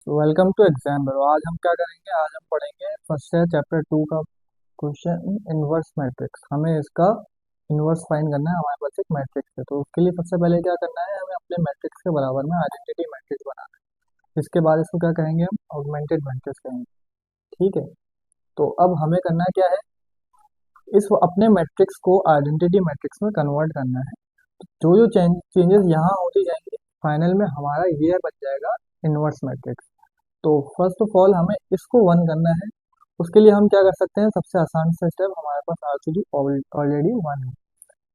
Welcome to exam bro. आज हम क्या करेंगे? आज हम पढ़ेंगे फर्स्ट ईयर चैप्टर 2 का क्वेश्चन इनवर्स मैट्रिक्स। हमें इसका इनवर्स फाइंड करना है। हमारे पास एक मैट्रिक्स है, तो उसके लिए सबसे पहले क्या करना है, हमें अपने मैट्रिक्स के बराबर में आइडेंटिटी मैट्रिक्स बनाना है। इसके बाद इसको क्या कहेंगे? हम ऑगमेंटेड मैट्रिक्स कहेंगे। ठीक है, तो अब हमें करना क्या है, इस अपने मैट्रिक्स को आइडेंटिटी मैट्रिक्स में कन्वर्ट करना है। जो जो चेंजेस यहाँ होती जाएंगे, फाइनल में हमारा ये बन जाएगा इनवर्स मैट्रिक्स। तो फर्स्ट ऑफ ऑल हमें इसको वन करना है। उसके लिए हम क्या कर सकते हैं? सबसे आसान सा स्टेप, हमारे पास आर थ्री ऑलरेडी वन है,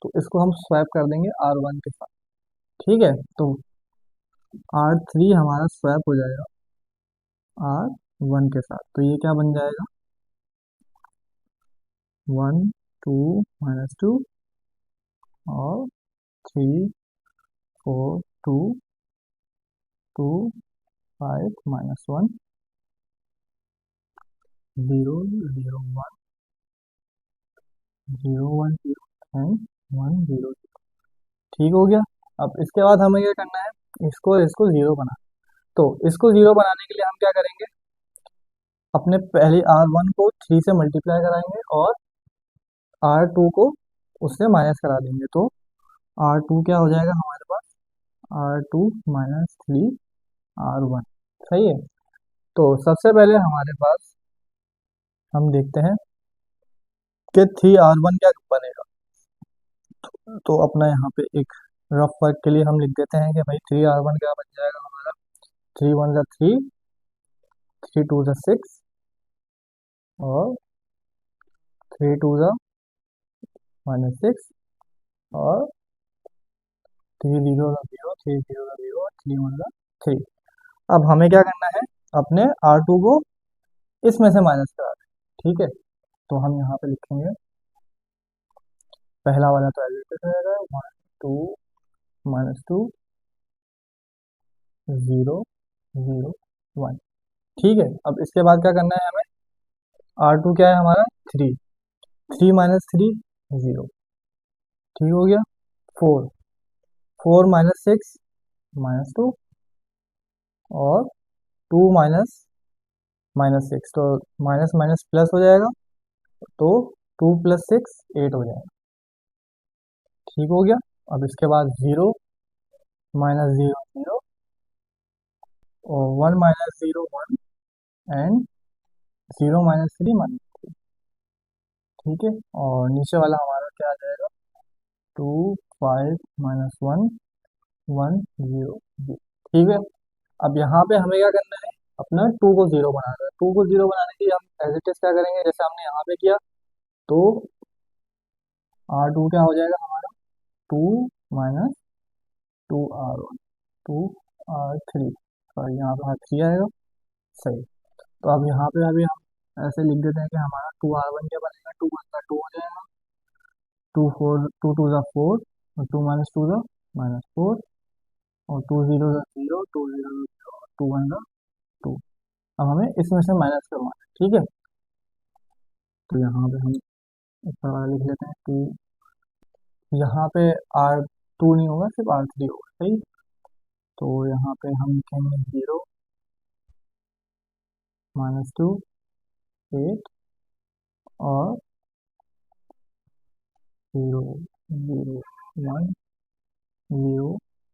तो इसको हम स्वैप कर देंगे आर वन के साथ। ठीक है, तो आर थ्री हमारा स्वैप हो जाएगा आर वन के साथ, तो ये क्या बन जाएगा? वन, टू, माइनस टू, और three, four, two, two, five, minus one, zero, zero, one, zero, one, zero and one, zero. ठीक हो गया। अब इसके बाद हमें क्या करना है, इसको इसको जीरो बनाना। तो इसको जीरो बनाने के लिए हम क्या करेंगे, अपने पहले आर वन को थ्री से मल्टीप्लाई कराएंगे और आर टू को उससे माइनस करा देंगे। तो आर टू क्या हो जाएगा हमारे पास? R two minus three R one. सही है। तो सबसे पहले हमारे पास हम देखते हैं कि थ्री आर वन क्या बनेगा। तो अपना यहाँ पे एक रफ वर्क के लिए हम लिख देते हैं कि भाई थ्री आर वन क्या बन जाएगा हमारा? थ्री वन ज़ा थ्री, थ्री टू ज़ा सिक्स, और थ्री टू ज़ा माइनस सिक्स, और थ्री जीरो का जीरो, थ्री जीरो का जीरो, थ्री वन का थ्री। अब हमें क्या करना है, अपने आर टू को इसमें से माइनस करा दें। ठीक है, तो हम यहाँ पे लिखेंगे पहला वाला तो एज इट इज रहेगा, one, two, minus two, zero, zero, one. ठीक है, अब इसके बाद क्या करना है हमें? आर टू क्या है हमारा? Three, three minus three, zero. ठीक हो गया। Four, four minus six, minus two, और टू माइनस माइनस सिक्स, तो माइनस माइनस प्लस हो जाएगा, तो टू प्लस सिक्स एट हो जाएगा। ठीक हो गया। अब इसके बाद जीरो माइनस जीरो जीरो, और one minus zero one, and zero minus three minus three. ठीक है, और नीचे वाला हमारा क्या आ जाएगा? Two, five, minus one, one, zero, zero. ठीक है, अब यहाँ पे हमें क्या करना है, अपना टू को जीरो बनाना है। टू को जीरो बनाने के लिए हम एज इट इज क्या करेंगे, जैसे हमने यहाँ पे किया। तो आर टू क्या हो जाएगा हमारा? Two minus two R one, two R three, और यहाँ पे थ्री आएगा। सही। तो अब यहाँ पे अभी हम ऐसे लिख देते हैं कि हमारा टू आर वन क्या बनेगा? टू वन का टू हो जाएगा, टू फोर, टू टू ज़ा फोर, और टू माइनस टू ज़ा माइनस फोर, और टू जीरो ज़ा जीरो, टू जीरो ज़ा जीरो, टू वन ज़ा टू। अब हमें इसमें से माइनस करवाना है। ठीक है, तो यहाँ पे हम ऊपर वाला लिख लेते हैं टू। यहाँ पे आर टू नहीं होगा, सिर्फ आर थ्री होगा। सही। तो यहाँ पे हम लिखेंगे जीरो माइनस टू, एट, और zero, zero, one, zero,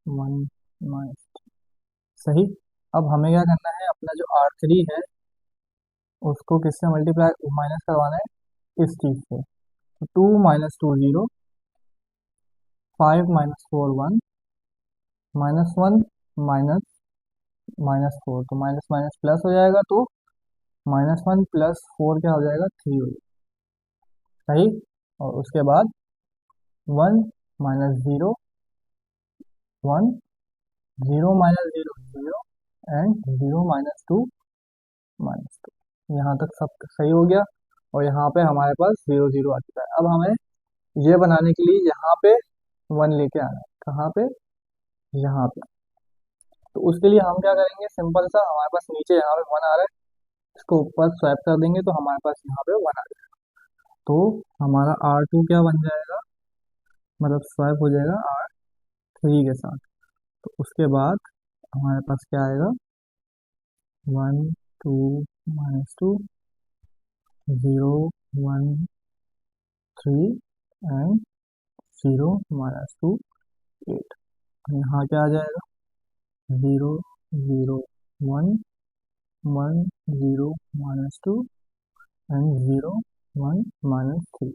one, minus. सही। अब हमें क्या करना है, अपना जो आर थ्री है उसको किससे मल्टीप्लाई माइनस करवाना है? इस चीज से। तो two minus two zero, five minus four one, minus one, minus minus four, तो माइनस माइनस प्लस हो जाएगा, तो माइनस वन प्लस फोर क्या हो जाएगा? थ्री हो जाएगा। सही। और उसके बाद one minus zero one, zero minus zero zero, and zero minus two minus to. यहाँ तक सब सही हो गया, और यहाँ पे हमारे पास जीरो जीरो आ चुका है। अब हमें ये बनाने के लिए यहाँ पे वन लेके आना है। कहाँ पे? यहाँ पे। तो उसके लिए हम क्या करेंगे, सिंपल सा, हमारे पास नीचे यहाँ पे वन आ रहा है, इसको ऊपर स्वैप कर देंगे तो हमारे पास यहाँ पे वन आ जाएगा। तो हमारा आर टू क्या बन जाएगा, मतलब स्वैप हो जाएगा आर थ्री के साथ। तो उसके बाद हमारे पास क्या आएगा? 1 2 -2 0 1 3 एंड 0 -2 8। यहाँ क्या आ जाएगा? 0 0 1 1 0 -2 एंड 0 1 -3।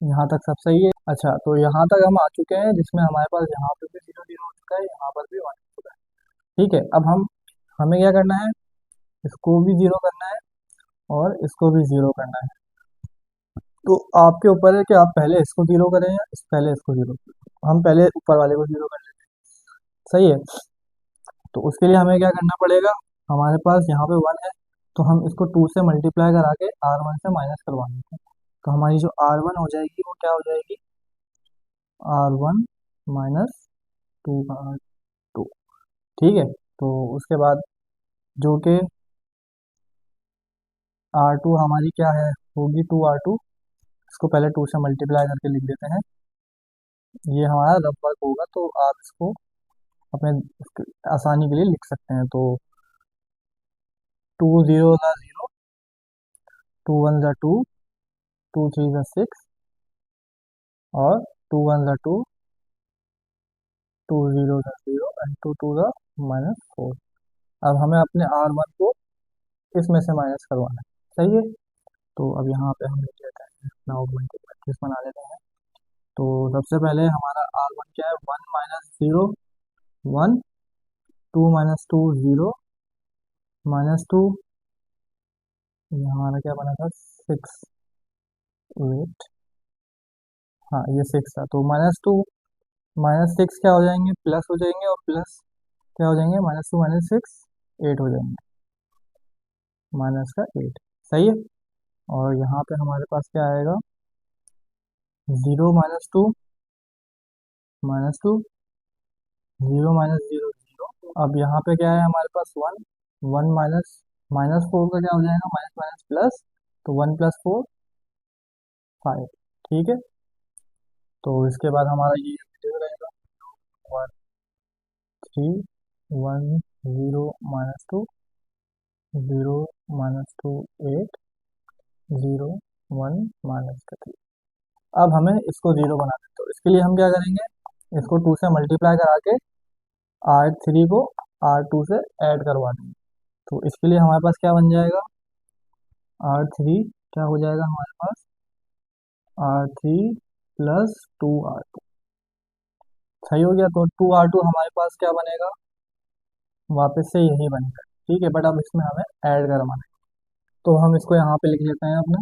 यहाँ तक सब सही है। अच्छा, तो यहाँ तक हम आ चुके हैं जिसमें हमारे पास यहाँ पे भी 0 0 हो चुका है, यहाँ पर भी 1 हो चुका है। ठीक है, अब हमें क्या करना है? इसको भी 0 करना है और इसको भी 0 करना है। तो आपके ऊपर है कि आप पहले इसको 0 करें या पहले इसको 0 करें। हम पहले ऊपर वाले को 0 कर लेते हैं। सही है। तो उसके लिए हमें क्या करना पड़ेगा? हमारे पास यहाँ पे 1 है, तो हम इसको 2 से मल्टीप्लाई करा के R1 से माइनस करवा देते हैं। तो हमारी जो R1 हो जाएगी वो क्या हो जाएगी? R1 -2/2। ठीक है। तो उसके बाद जो कि R2 हमारी क्या है? होगी 2R2। इसको पहले 2 से मल्टीप्लाई करके लिख देते हैं। ये हमारा रफ वर्क होगा, तो आप इसको अपने आसानी के लिए लिख सकते हैं। तो 2 0 ज़ा 0, 2 1 ज़ा 2, 2 3 ज़ा 6 और 2 1 ज़ा 2, 2 0 ज़ा 0 एंड 2 2 ज़ा -4। अब हमें अपने R1 को इसमें से माइनस करवाना है। सही है। तो अब यहाँ पे हम लिख लेते हैं अपना ऑगमेंटेड मैट्रिक्स बना लेते हैं। तो सबसे पहले हमारा R1 क्या है? 1 -0 1, 2 -2 0 -2। ये हमारा क्या बना था? 6। वेट, हाँ ये 6 था। तो -2 -6 क्या हो जाएंगे? प्लस हो जाएंगे, और प्लस क्या हो जाएंगे? -2 -6 8 हो जाएंगे। माइनस का 8। सही है। और यहाँ पे हमारे पास क्या आएगा? 0 -2 -2 0 -0 0। अब यहाँ पे क्या है हमारे पास? 1 1 -4 का क्या हो जाएगा? माइनस माइनस प्लस, तो 1 + 4 5। ठीक है। तो इसके बाद हमारा ये रहेगा 1 3 1 0 -2 0 -2 8 0 1 -3। अब हमें इसको 0 बनाना है, तो इसके लिए हम क्या करेंगे? इसको 2 से मल्टीप्लाई करा के R3 को R2 से ऐड करवा देंगे। तो इसके लिए हमारे पास क्या बन जाएगा? R3 क्या हो जाएगा हमारे पास? R3 + 2R2। सही हो गया। तो 2R2 हमारे पास क्या बनेगा? वापस से यही बनेगा। ठीक है, बट अब इसमें हमें ऐड करवाना है, तो हम इसको यहाँ पे लिख लेते हैं अपना।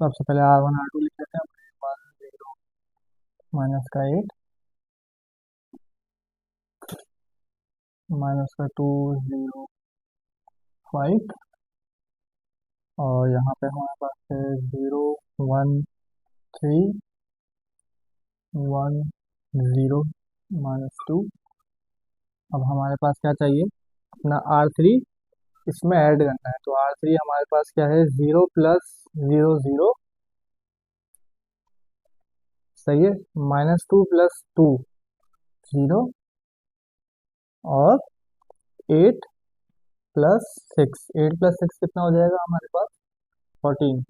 सबसे पहले R1 R2 लिख लेते हैं अपने पास। 0 माइनस का 8 माइनस का 2 0 5, और यहाँ पे हमारे पास है 0 1 3 1 0 -2। अब हमारे पास क्या चाहिए? अपना R3 इसमें ऐड करना है। तो R3 हमारे पास क्या है? 0 + 0 0। सही है। -2 + 2 0 और 8 + 6। 8 + 6 कितना हो जाएगा हमारे पास? 14।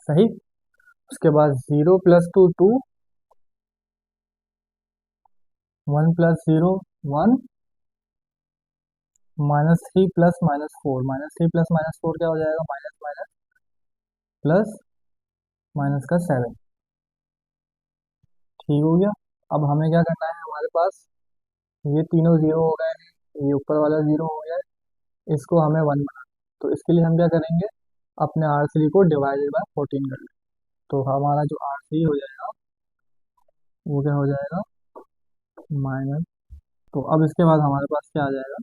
सही। उसके बाद 0 + 2 2, 1 + 0 1, -3 + -4। -3 + -4 क्या हो जाएगा? माइनस माइनस प्लस माइनस का 7। ठीक हो गया। अब हमें क्या करना है? हमारे पास ये तीनों 0 हो गए हैं, ये ऊपर वाला 0 हो गया है, इसको हमें 1 बनाना है। तो इसके लिए हम क्या करेंगे? अपने R3 को डिवाइडेड बाय 14 कर लेंगे। तो हमारा जो R3 हो जाएगा वो क्या हो जाएगा? माइनस। तो अब इसके बाद हमारे पास क्या आ जाएगा?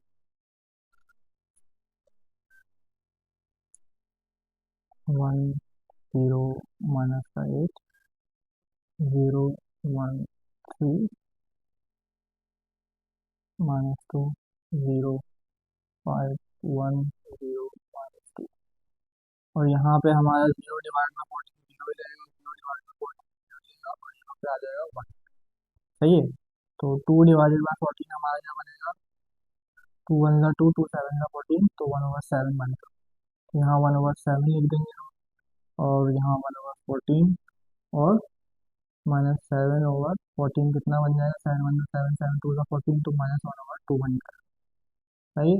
1 0 माइनस का 8 0 1 3 -2 0 5 1 0 -2। और यहाँ पे हमारा 0 डिवाइड में 14 0 हो जाएगा, 0 डिवाइड में 14 0 हो जाएगा, और यहाँ पे आ जाएगा 1। सही है। तो 2/14 हमारा क्या बनेगा, 2 1 2, 2 7 14, तो 1/7 बनेगा। तो यहाँ 1/7 लिख देंगे हम, और यहाँ 1/14, और -7/14 कितना बन जाएगा, 7 1 7 7 2 14, तो -1/2 बन जाएगा। सही।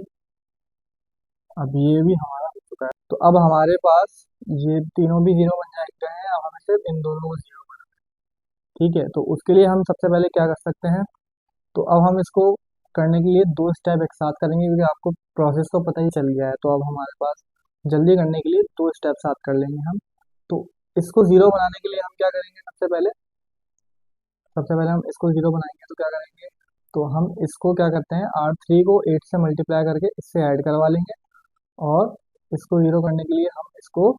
अब ये भी हमारा हो चुका है, तो अब हमारे पास ये तीनों भी जीरो बन जाते हैं। अब हमें सिर्फ इन दोनों को जीरो बनाना है। ठीक है, तो उसके लिए हम सबसे पहले क्या कर सकते हैं, तो अब हम इसको करने के लिए दो स्टेप एक साथ करेंगे, क्योंकि आपको प्रोसेस तो पता ही चल गया है। तो अब हमारे पास जल्दी करने के लिए दो स्टेप साथ कर लेंगे हम। तो इसको जीरो बनाने के लिए हम क्या करेंगे, सबसे पहले हम इसको जीरो बनाएंगे तो क्या करेंगे, तो हम इसको क्या करते हैं, R3 को 8 से मल्टीप्लाई करके इससे ऐड करवा लेंगे, और इसको जीरो करने के लिए हम इसको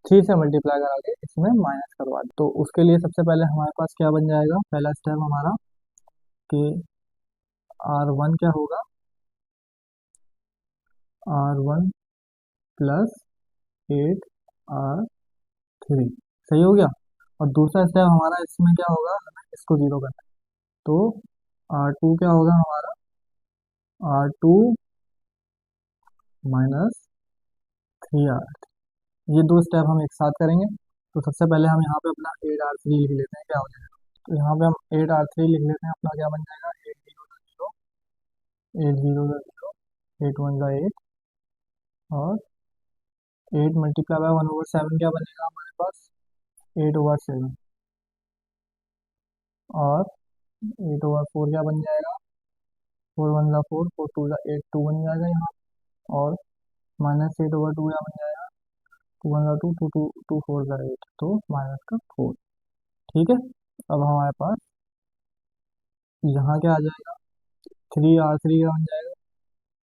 3 से मल्टीप्लाई करा के इसमें माइनस करवा दें। तो उसके लिए सबसे पहले हमारे पास क्या बन जाएगा, पहला स्टेप हमारा कि R1 क्या होगा, R1 प्लस 8R3। सही हो गया। और दूसरा स्टेप हमारा इसमें क्या होगा, हमें इसको जीरो करना है। तो R2 क्या होगा हमारा, R2 -3R। ये दो स्टेप हम एक साथ करेंगे। तो सबसे पहले हम यहाँ पे अपना 8R3 लिख लेते हैं, क्या हो जाएगा, तो यहाँ पे हम 8R3 लिख लेते हैं, अपना क्या बन जाएगा, 8 0 8 0 8 1 8, और 8 मल्टीप्लाई बाय 1/7 क्या बनेगा हमारे पास, 8/7, और 8/4 क्या बन जाएगा, 4 1 4, 4 2 8, 2 बन जाएगा यहाँ, और -8/2 क्या बन जाएगा, 2 1 2, 2 2 2 4 8, तो -4। ठीक है। अब हमारे पास यहाँ क्या आ जाएगा, 3R3 का बन जाएगा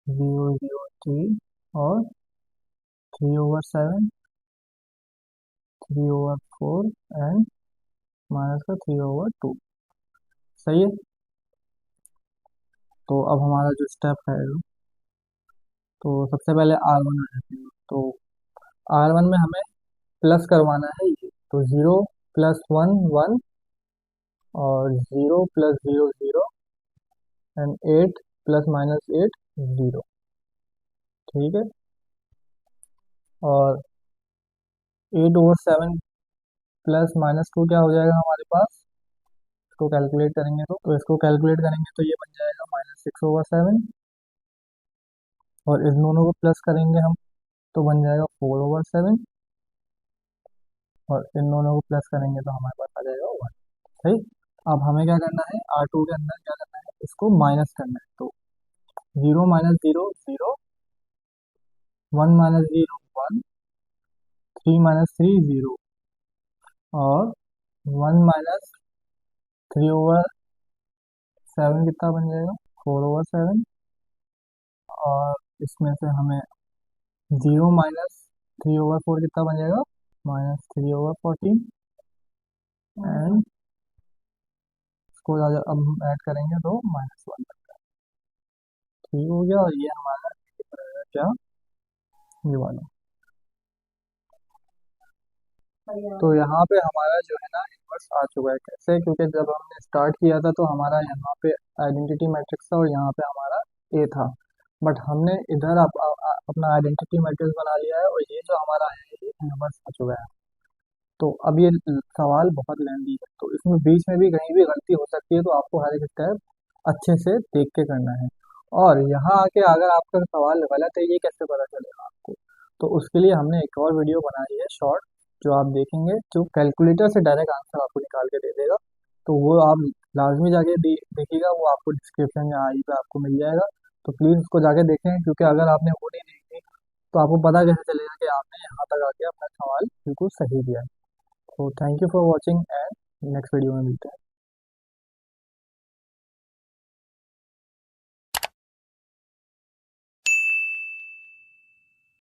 0 0 3, और 3/7, 3/4, एंड -3/2। सही है। तो अब हमारा जो स्टेप है, तो सबसे पहले R1 आ जाते हैं। तो R1 में हमें प्लस करवाना है ये, तो 0 + 1 1, और 0 + 0 0, एंड 8 + -8 0। ठीक है। और 8/7 प्लस -2 क्या हो जाएगा हमारे पास, इसको कैलकुलेट करेंगे तो इसको कैलकुलेट करेंगे तो ये बन जाएगा -6/7, और इस दोनों को प्लस करेंगे हम तो बन जाएगा 4/7, और इन दोनों को प्लस करेंगे तो हमारे पास आ जाएगा 1। सही। अब हमें क्या करना है, R2 के अंदर क्या करना है, इसको माइनस करना है। तो 0 - 0 0, 1 - 0 1, 3 - 3 0, और 1 - 3/7 कितना बन जाएगा, 4/7, और इसमें से हमें 0 - 3/4 कितना बन जाएगा, -3/14, एंड इसको अब हम ऐड करेंगे तो -1। ठीक हो गया। और ये हमारा क्या, ये वाला। तो यहाँ पे हमारा जो है ना इन्वर्स आ चुका है। कैसे, क्योंकि जब हमने स्टार्ट किया था तो हमारा यहाँ पे आइडेंटिटी मैट्रिक्स था और यहाँ पे हमारा ए था, बट हमने इधर अपना आइडेंटिटी मैट्रिक्स बना लिया है, और ये जो हमारा है ये इन्वर्स आ चुका है। तो अब ये सवाल बहुत लेंदी है, तो इसमें बीच में भी कहीं भी गलती हो सकती है, तो आपको हर एक स्टेप अच्छे से देख के करना है। और यहाँ आके अगर आपका सवाल गलत है, ये कैसे पता चलेगा आपको, तो उसके लिए हमने एक और वीडियो बनाई है शॉर्ट, जो आप देखेंगे, जो कैलकुलेटर से डायरेक्ट आंसर आपको निकाल के दे देगा। तो वो आप लाजमी जाके देखिएगा, वो आपको डिस्क्रिप्शन या आई पे आपको मिल जाएगा। तो प्लीज़ उसको जाके देखें, क्योंकि अगर आपने वो नहीं देखी तो आपको पता कैसे चलेगा कि आपने यहाँ तक आके अपना सवाल बिल्कुल सही दिया है। तो thank you for watching, and next video में मिलते हैं।